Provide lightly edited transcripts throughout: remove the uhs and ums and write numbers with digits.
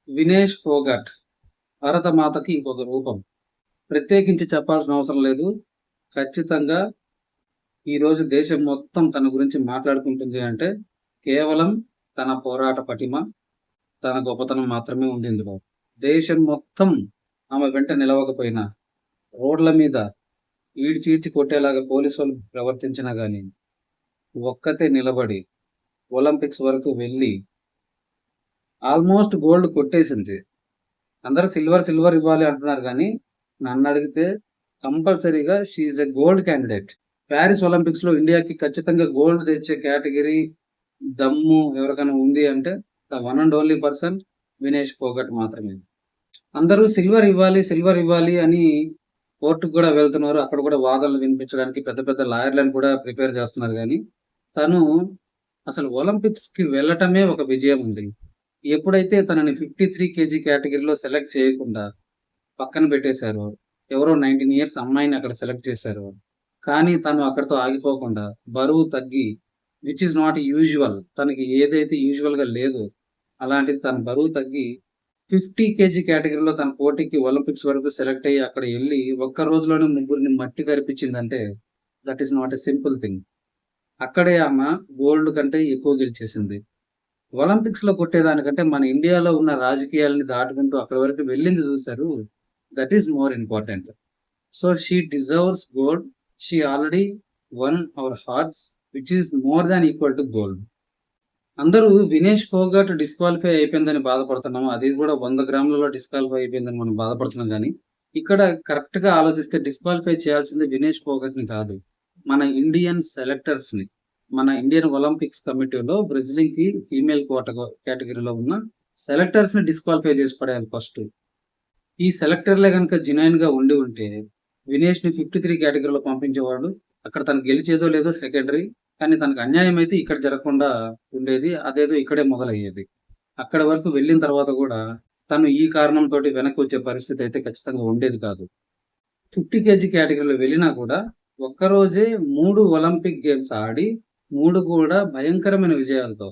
వినేష్ ఫోగట్ భరతమాతకి ఇంకొక రూపం. ప్రత్యేకించి చెప్పాల్సిన అవసరం లేదు. ఖచ్చితంగా ఈరోజు దేశం మొత్తం తన గురించి మాట్లాడుకుంటుంది అంటే కేవలం తన పోరాట పటిమ, తన గొప్పతనం మాత్రమే ఉంది ఇందులో. దేశం మొత్తం ఆమె వెంట నిలవకపోయినా రోడ్ల మీద ఈడ్చి కొట్టేలాగా పోలీసు వాళ్ళు ప్రవర్తించినా గానీ ఒక్కతే నిలబడి ఒలింపిక్స్ వరకు వెళ్ళి ఆల్మోస్ట్ గోల్డ్ కొట్టేసింది. అందరూ సిల్వర్ ఇవ్వాలి అంటున్నారు కానీ నన్నడిగితే కంపల్సరీగా she is a gold candidate. Paris Olympics లో ఇండియాకి ఖచ్చితంగా గోల్డ్ తెచ్చే కేటగిరీ దమ్ము ఎవరికైనా ఉంది అంటే the one and only person Vinesh Phogat మాత్రమే. అందరూ సిల్వర్ ఇవ్వాలి అని కోర్టుకు కూడా వెళ్తున్నారు. అక్కడ కూడా వాదనలు వినిపించడానికి పెద్ద పెద్ద లాయర్లను కూడా ప్రిపేర్ చేస్తున్నారు కానీ తను అసలు ఒలింపిక్స్ కి వెళ్ళటమే ఒక విజయం ఉంది. ఎప్పుడైతే తనని 53 కేజీ కేటగిరీలో సెలెక్ట్ చేయకుండా పక్కన పెట్టేశారో, ఎవరో 19 ఇయర్స్ అమ్మాయిని అక్కడ సెలెక్ట్ చేశారు. కానీ తను అక్కడితో ఆగిపోకుండా బరువు తగ్గి విచ్ ఇస్ నాట్ యూజువల్, తనకి ఏదైతే యూజువల్ గా లేదు అలాంటిది తన బరువు తగ్గి 50 కేజీ కేటగిరీలో తన పోటీకి ఒలింపిక్స్ వరకు సెలెక్ట్ అయ్యి అక్కడ వెళ్ళి ఒక్క రోజులోనే ముగ్గురిని మట్టి కరిపించిందంటే that is not a simple thing. అక్కడే ఆమె గోల్డ్ కంటే ఎక్కువ గెలిచేసింది. ఒలింపిక్స్ లో కొట్టేదానికంటే మన ఇండియాలో ఉన్న రాజకీయాలని దాటుకుంటూ అక్కడి వరకు వెళ్ళింది చూశారు. That is more important. So she deserves gold. She already one our hearts which is more than equal to gold. అందరూ వినేష్ ఫోగట్ డిస్క్వాలిఫై అయిపోయిందని బాధపడుతున్నాము. అది కూడా 100 గ్రాములలో డిస్క్వాలిఫై అయిపోయిందని మనం బాధపడుతున్నాం కానీ ఇక్కడ కరెక్ట్ గా ఆలోచిస్తే డిస్క్వాలిఫై చేయాల్సింది వినేష్ ఫోగట్ ని కాదు, మన ఇండియన్ సెలెక్టర్స్ ని. మన ఇండియన్ ఒలింపిక్స్ కమిటీలో బ్రెజిలింగ్ కి ఫీమేల్ కేటగిరీలో ఉన్న సెలెక్టర్స్ ని డిస్క్వాలిఫై చేసి పడేయాలి ఫస్ట్. ఈ సెలెక్టర్లే కనుక జినైన్ గా ఉండి ఉంటే వినేష్ ని 53 కేటగిరీలో పంపించేవాడు. అక్కడ తను గెలిచేదో లేదో సెకండరీ, కానీ తనకు అన్యాయం అయితే ఇక్కడ జరగకుండా ఉండేది. అదేదో ఇక్కడే మొదలయ్యేది. అక్కడ వరకు వెళ్ళిన తర్వాత కూడా తను ఈ కారణంతో వెనక్కి వచ్చే పరిస్థితి అయితే ఖచ్చితంగా ఉండేది కాదు. 50 కేజీ కేటగిరీలో వెళ్ళినా కూడా ఒక్కరోజే 3 ఒలింపిక్ గేమ్స్ ఆడి 3 కూడా భయంకరమైన విజయాలతో.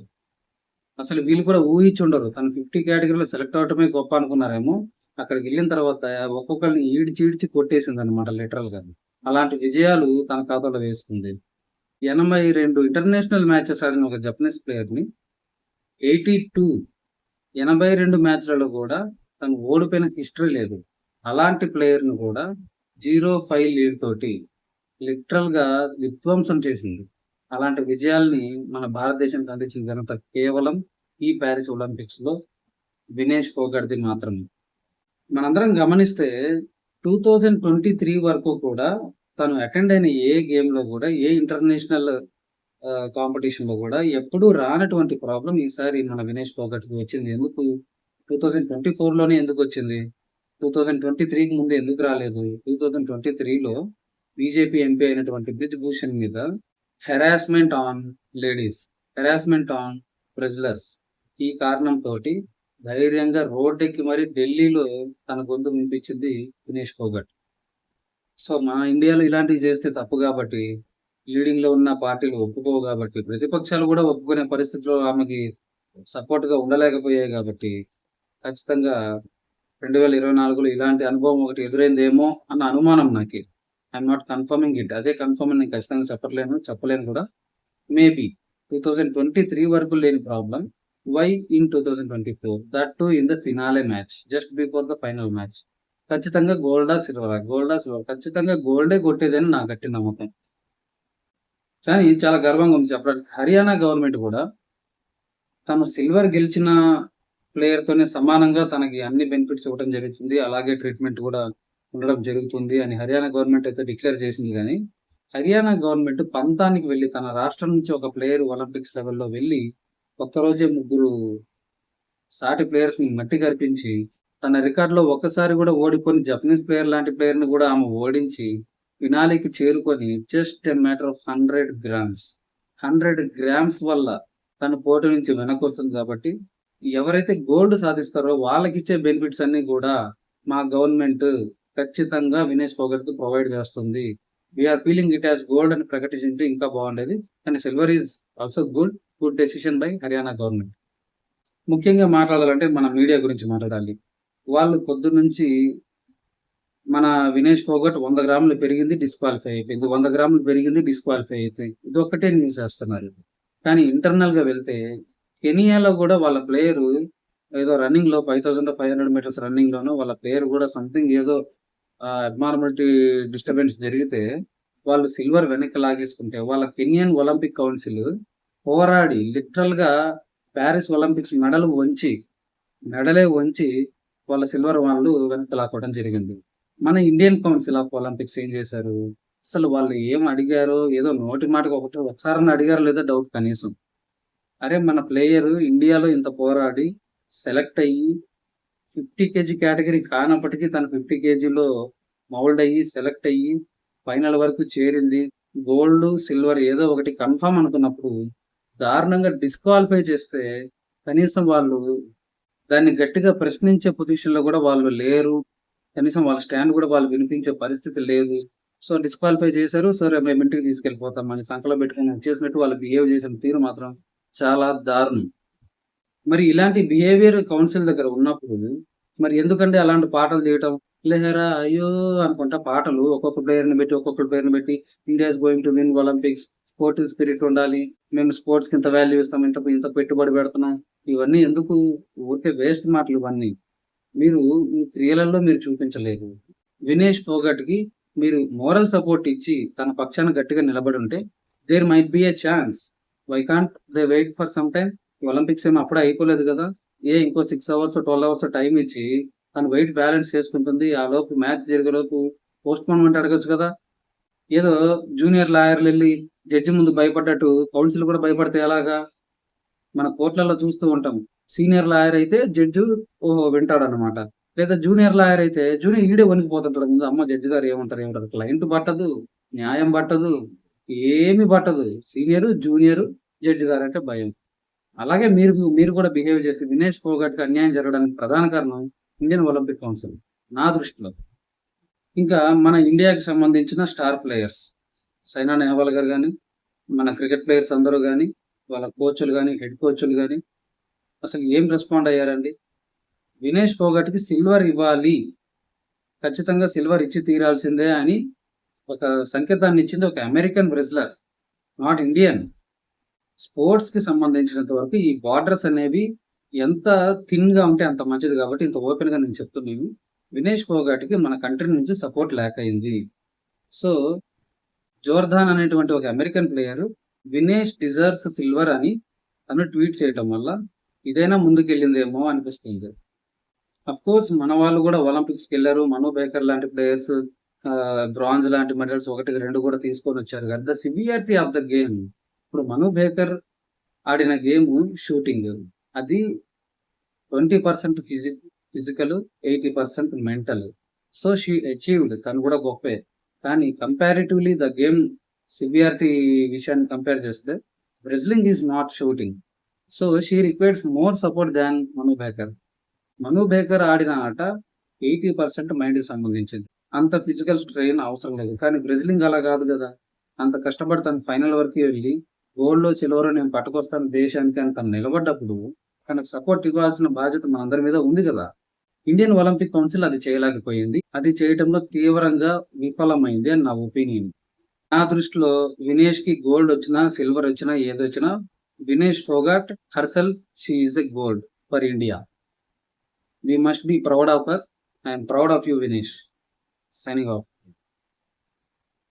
అసలు వీళ్ళు కూడా ఊహించుండరు. తను 50 కేటగిరీలో సెలెక్ట్ అవటమే గొప్ప అనుకున్నారేమో. అక్కడికి వెళ్ళిన తర్వాత ఒక్కొక్కరిని ఈడ్చి కొట్టేసింది అనమాట లిటరల్ గా. అలాంటి విజయాలు తన ఖాతాలో వేసుకుంది. 82 ఇంటర్నేషనల్ మ్యాచెస్ ఆడిన ఒక జపనీస్ ప్లేయర్ ని 82 మ్యాచ్లలో కూడా తను ఓడిపోయిన హిస్టరీ లేదు. అలాంటి ప్లేయర్ ను కూడా 0-5 లీడ్ తోటి లిటరల్ గా విధ్వంసం చేసింది. అలాంటి విజయాల్ని మన భారతదేశానికి అందించిన ఘనత కేవలం ఈ ప్యారిస్ ఒలింపిక్స్ లో వినేష్ ఫోగట్ది మాత్రమే. మనందరం గమనిస్తే 2023 వరకు కూడా తను అటెండ్ అయిన ఏ గేమ్ లో కూడా, ఏ ఇంటర్నేషనల్ కాంపిటీషన్ లో కూడా ఎప్పుడూ రానటువంటి ప్రాబ్లం ఈసారి మన వినేష్ ఫోగట్ కి వచ్చింది. ఎందుకు 2024 లోనే ఎందుకు వచ్చింది? 2023కి ముందు ఎందుకు రాలేదు? 2023లో బీజేపీ ఎంపీ అయినటువంటి బ్రిజ్ భూషణ్ మీద harassment on ladies, harassment on wrestlers, ఈ కారణంతో ధైర్యంగా రోడ్డెక్కి మరి ఢిల్లీలో తన గొంతు వినిపించింది వినేష్ ఫోగట్. సో మన ఇండియాలో ఇలాంటివి చేస్తే తప్పు కాబట్టి, లీడింగ్ లో ఉన్న పార్టీలు ఒప్పుకోవు కాబట్టి, ప్రతిపక్షాలు కూడా ఒప్పుకునే పరిస్థితిలో ఆమెకి సపోర్ట్ గా ఉండలేకపోయాయి కాబట్టి ఖచ్చితంగా 2024లో ఇలాంటి అనుభవం ఒకటి ఎదురైందేమో అన్న అనుమానం నాకు. I'm not confirming it. అదే కన్ఫర్మ్ నేను ఖచ్చితంగా చెప్పలేను కూడా. మేబీ 2023 వరకు లేని problem why in 2024, that to in the finale match, just before the final match. ఖచ్చితంగా గోల్డా సిల్వర్ ఖచ్చితంగా గోల్డే కొట్టేదని నా గట్టి నమ్మకం. కానీ చాలా గర్వంగా ఉంది చెప్పడానికి. హర్యానా గవర్నమెంట్ కూడా తను సిల్వర్ గెలిచిన ప్లేయర్ తోనే సమానంగా తనకి అన్ని బెనిఫిట్స్ ఇవ్వడం జరుగుతుంది, అలాగే ట్రీట్మెంట్ కూడా ఉండడం జరుగుతుంది అని హర్యానా గవర్నమెంట్ అయితే డిక్లేర్ చేసింది. కానీ హర్యానా గవర్నమెంట్ పంతానికి వెళ్ళి తన రాష్ట్రం నుంచి ఒక ప్లేయర్ ఒలింపిక్స్ లెవెల్లో వెళ్ళి ఒక్కరోజే 3 సాటి ప్లేయర్స్ ని మట్టి కరిపించి తన రికార్డులో ఒక్కసారి కూడా ఓడిపోయిన జపనీస్ ప్లేయర్ లాంటి ప్లేయర్ ని కూడా ఆమె ఓడించి ఫినాలీకి చేరుకొని just a matter of 100 grams వల్ల తన పోటీ నుంచి వెనక్కి వస్తుంది. కాబట్టి ఎవరైతే గోల్డ్ సాధిస్తారో వాళ్ళకి ఇచ్చే బెనిఫిట్స్ అన్ని కూడా మా గవర్నమెంట్ ఖచ్చితంగా వినేష్ ఫోగట్ కి ప్రొవైడ్ చేస్తుంది. We're feeling it as gold అని ప్రకటించింటే ఇంకా బాగుండేది. కానీ silver is also good decision by Haryana government. ముఖ్యంగా మాట్లాడాలంటే మన మీడియా గురించి మాట్లాడాలి. వాళ్ళు పొద్దున్నుంచి మన వినేష్ ఫోగట్ 100 గ్రాములు పెరిగింది డిస్‌క్వాలిఫై అయిపోయింది. 100 గ్రాములు పెరిగింది డిస్‌క్వాలిఫై అయిపోయింది. ఇదొక్కటే న్యూస్ ఏస్తున్నారు. కానీ ఇంటర్నల్‌గా వెళ్తే కెనియాలో గూడా వాళ్ళ ప్లేయరు ఏదో రన్నింగ్‌లో 5500 మీటర్స్ రన్నింగ్‌లోనో వాళ్ళ ప్లేయర్ గూడా సంథింగ్ ఏదో అబ్నార్మాలిటీ డిస్టర్బెన్స్ జరిగితే వాళ్ళు సిల్వర్ వెనక్కి లాగేసుకుంటే వాళ్ళ కెనియన్ ఒలింపిక్ కౌన్సిల్ పోరాడి లిటరల్‌గా పారిస్ ఒలింపిక్స్ మెడలే వంచి వాళ్ళ సిల్వర్ వాళ్ళు వెనక్కి లాక్కోవడం జరిగింది. మన ఇండియన్ కౌన్సిల్ ఆఫ్ ఒలింపిక్స్ ఏం చేశారు? అసలు వాళ్ళు ఏం అడిగారో ఏదో నోటి మాటకి ఒకసారన్నా అడిగారో లేదో డౌట్ కనీసం. అరే! మన ప్లేయరు ఇండియాలో ఇంత పోరాడి సెలెక్ట్ అయ్యి 50 కేజీ కేటగరీ కానప్పటికీ తను 50 కేజీలో మౌల్డ్ అయ్యి, సెలెక్ట్ అయ్యి, ఫైనల్ వరకు చేరింది. గోల్డ్, సిల్వర్ ఏదో ఒకటి కన్ఫర్మ్ అనుకున్నప్పుడు దారుణంగా డిస్‌క్వాలిఫై చేస్తే కనీసం వాళ్ళు దాన్ని గట్టిగా ప్రశ్నించే పొజిషన్‌లో గూడా వాళ్ళు లేరు. కనీసం వాళ్ళ స్టాండ్ గూడా వాళ్ళు వినిపించే పరిస్థితి లేదు. సో, డిస్‌క్వాలిఫై చేశారు. సరే మేము ఇంటికి తీసుకెళ్ళిపోతాం అని సంకలో పెట్టుకొని వచ్చేసినట్టు వాళ్ళు బిహేవ్ చేసిన తీరు మాత్రం చాలా దారుణం. మరి ఇలాంటి బిహేవియర్ కౌన్సిల్ దగ్గర ఉన్నప్పుడు మరి ఎందుకండి అలాంటి పాటలు చేయటం? 'లెహరా అయ్యో' అనుకుంటా పాటలు ఒక్కొక్క ప్లేయర్‌ని పెట్టి India is going to win Olympics. Sportive spirit ఉండాలి. మేము స్పోర్ట్స్‌కి ఇంత వాల్యూ ఇస్తాం. ఇంత పెట్టుబడి పెడుతున్నాం. ఇవన్నీ ఎందుకు? ఊరికే వేస్ట్ మాటలు ఇవన్నీ. మీరు మీ క్రియలలో మీరు చూపించలేదు. వినేష్ ఫోగట్‌కి మీరు మోరల్ సపోర్ట్ ఇచ్చి తన పక్షాన గట్టిగా నిలబడి ఉంటే there might be a chance. Why can't they wait for some time? Olympics ఏమి అప్పుడే అయిపోలేదు కదా! ఇంకో 6 అవర్స్, 12 అవర్స్ టైమ్ ఇచ్చి తను వెయిట్ బ్యాలెన్స్ చేసుకుంటుంది. ఆలోపు మ్యాచ్ జరిగేలోపు పోస్ట్‌పోన్‌మెంట్ అడగొచ్చు కదా! ఏదో జూనియర్ లాయర్‌లెళ్లి జడ్జి ముందు భయపడ్డట్టు కౌన్సిల్ కూడా భయపడితే ఎలాగా? మన కోర్ట్‌లలో చూస్తూ ఉంటాం. సీనియర్ లాయర్ అయితే జడ్జు వింటాడన్నమాట. లేదా జూనియర్ లాయర్ అయితే ఈడే వణికిపోతుంటాడు ముందు. అమ్మ జడ్జి గారు ఏమంటారు? క్లయింట్ పట్టదు, న్యాయం పట్టదు, ఏమి పట్టదు. సీనియరు, జూనియరు, జడ్జి గారంటే భయం. అలాగే మీరు కూడా బిహేవ్ చేసి వినేష్ ఫోగట్‌కి అన్యాయం జరగడానికి ప్రధాన కారణం ఇండియన్ ఒలింపిక్ కౌన్సిల్ నా దృష్టిలో. ఇంకా మన ఇండియాకి సంబంధించిన స్టార్ ప్లేయర్స్ సైనా నెహ్వాల్ గారు గాని, మన క్రికెట్ ప్లేయర్స్ అందరూ గాని, వాళ్ళ కోచ్‌లు గాని, హెడ్ కోచ్‌లు గాని అసలు ఏం రెస్పాండ్ అయ్యారండి? వినేష్ ఫోగట్‌కి సిల్వర్ ఇవ్వాలి. ఖచ్చితంగా సిల్వర్ ఇచ్చి తీరాల్సిందే అని ఒక సంకేతాన్ని ఇచ్చింది ఒక అమెరికన్ రెజ్లర్. Not Indian. స్పోర్ట్స్‌కి సంబంధించినంత వరకు ఈ బార్డర్స్ అనేవి ఎంత థిన్‌గా ఉంటే అంత మంచిది కాబట్టి ఇంత ఓపెన్‌గా నేను చెప్తున్నాను. వినేష్ ఫోగట్‌కి మన కంట్రీ నుంచి సపోర్ట్ ల్యాక్ అయింది. సో, జోర్దాన్ అనేటువంటి ఒక American player Vinesh deserves silver అని తను ట్వీట్ చేయటం వల్ల ఇదైనా ముందుకెళ్ళిందేమో అనిపిస్తుంది. అఫ్‌కోర్స్ మన వాళ్ళు కూడా ఒలింపిక్స్‌కెళ్లారు. మను బేకర్ లాంటి ప్లేయర్స్ బ్రాంజ్ లాంటి మెడల్స్ 1, 2 కూడా తీసుకొనొచ్చారు. The severity of the game. ఇప్పుడు మను బేకర్ ఆడిన గేము షూటింగ్. అది 20% physical, 80% mental. So, she achieved. తను కూడా గొప్పే. కానీ కంపారిటివ్‌లీ ద గేమ్ సివియారిటీ విషయాన్ని కంపేర్ చేస్తే wrestling is not shooting. So, she requires more support than Manu Bhaker. Manu Bhaker ఆడిన ఆట 80% మైండ్‌కి సంబంధించింది. అంత ఫిజికల్ స్ట్రెయిన్ అవసరం లేదు. కానీ రెజ్లింగ్ అలా కాదు గదా! అంత కష్టపడి తను ఫైనల్ వరకు వెళ్లి గోల్డో, సిల్వరో నేను పట్టుకొస్తాను దేశానికి అని తను నిలబడ్డప్పుడు తనకు సపోర్ట్ ఇవ్వాల్సిన బాధ్యత మనందరి మీద ఉంది గదా! ఇండియన్ ఒలింపిక్ కౌన్సిల్ అది చేయలేకపోయింది. అది చేయటంలో తీవ్రంగా విఫలమైంది అని నా ఒపీనియన్. నా దృష్టిలో వినేష్‌కి గోల్డ్ వచ్చినా, సిల్వర్ వచ్చినా, ఏదొచ్చినా Vinesh Phogat herself she is a gold for India. We must be proud of her. I am proud of you, Vinesh. Signing off.